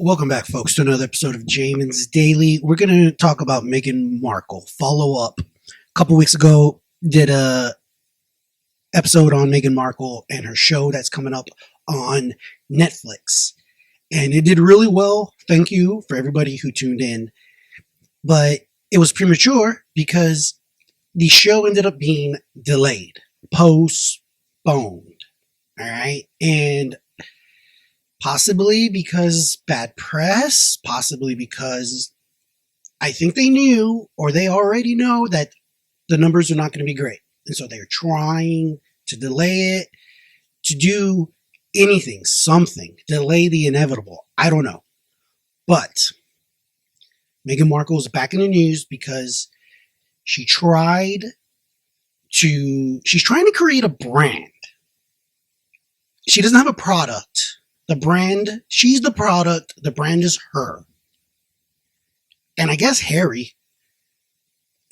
Welcome back, folks, to another episode of Jamin's Daily. We're going to talk about Meghan Markle. Follow up. A couple weeks ago, did a episode on Meghan Markle and her show that's coming up on Netflix. And it did really well. Thank you for everybody who tuned in. But it was premature because the show ended up being delayed, postponed. All right. And possibly because bad press, possibly because I think they knew or they already know that the numbers are not going to be great. And so they're trying to delay it, to do anything, something, delay the inevitable. I don't know. But Meghan Markle is back in the news because she's trying to create a brand. She doesn't have a product. The brand, she's the product, the brand is her. And I guess Harry.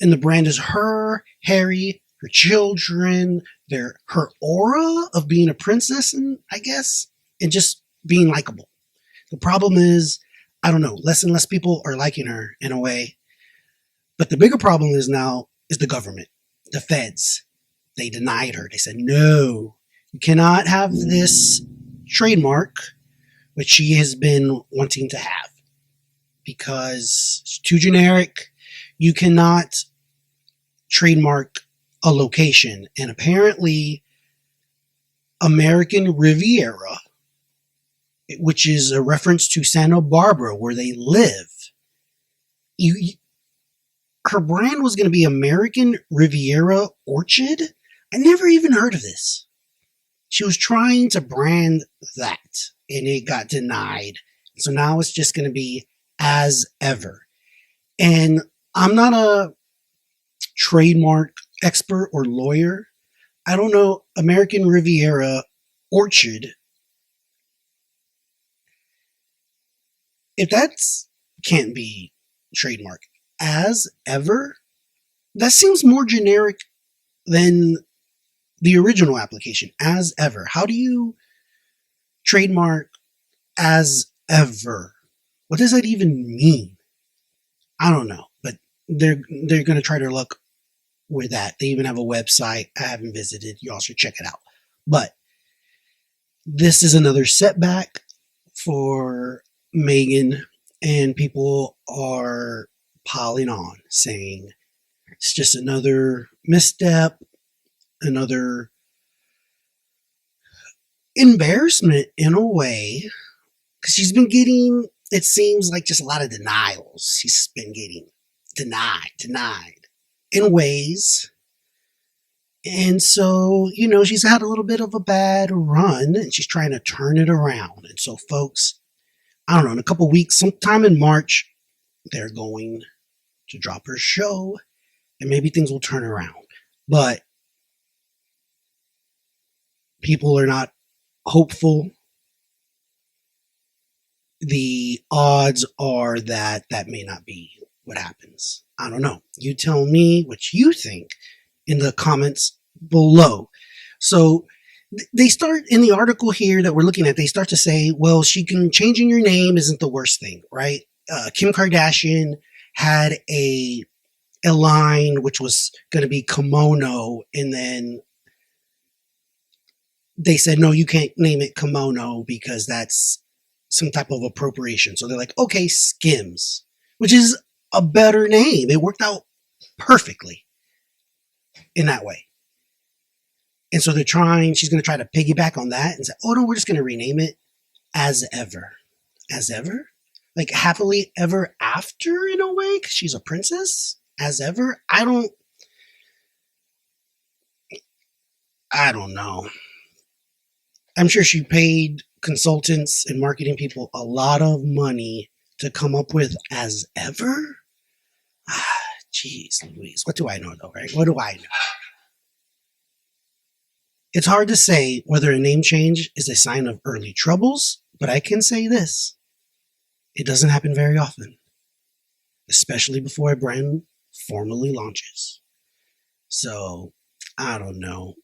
And the brand is her, Harry, her children, her aura of being a princess, and I guess, and just being likable. The problem is, I don't know, less and less people are liking her in a way. But the bigger problem is now is the government, the feds. They denied her. They said, no, you cannot have this trademark, which she has been wanting to have because it's too generic. You cannot trademark a location. And apparently American Riviera, which is a reference to Santa Barbara where they live, her brand was going to be American Riviera Orchard. I never even heard of this. She was trying to brand that, and it got denied. So now it's just going to be as ever. And I'm not a trademark expert or lawyer. I don't know. American Riviera Orchard. If that's can't be trademark as ever, that seems more generic than the original application, as ever. How do you trademark as ever? What does that even mean? I don't know, but they're going to try their luck with that. They even have a website I haven't visited. You all should check it out. But this is another setback for Meghan, and people are piling on, saying it's just another misstep, another embarrassment in a way, because she's been getting, it seems like just a lot of denials. She's been getting denied in ways. And so, she's had a little bit of a bad run and she's trying to turn it around. And so, folks, I don't know, in a couple weeks, sometime in March, they're going to drop her show and maybe things will turn around. But people are not hopeful. The odds are that may not be what happens. I don't know. You tell me what you think in the comments below. So they start in the article here that we're looking at, they start to say, well, changing your name isn't the worst thing, right? Kim Kardashian had a line which was going to be kimono, and then they said, no, you can't name it kimono because that's some type of appropriation. So they're like, okay, Skims, which is a better name. It worked out perfectly in that way. And so she's going to try to piggyback on that and say, oh no, we're just going to rename it As Ever. As Ever? Like happily ever after in a way, because she's a princess? As ever? I don't know. I'm sure she paid consultants and marketing people a lot of money to come up with As Ever. Jeez Louise. What do I know though, right? What do I know? It's hard to say whether a name change is a sign of early troubles, but I can say this. It doesn't happen very often, especially before a brand formally launches. So, I don't know.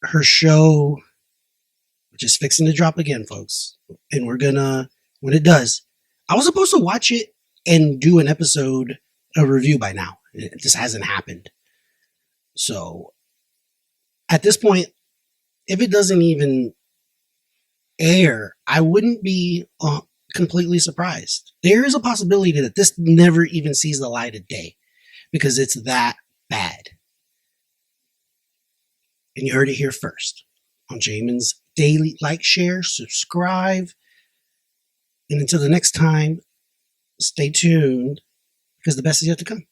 Her show which is fixing to drop again, folks. And we're gonna, when it does, I was supposed to watch it and do an episode, a review by now. It just hasn't happened. So at this point, if it doesn't even air, I wouldn't be completely surprised. There is a possibility that this never even sees the light of day because it's that bad. And you heard it here first on Jamin's Daily. Like, share, subscribe. And until the next time, stay tuned because the best is yet to come.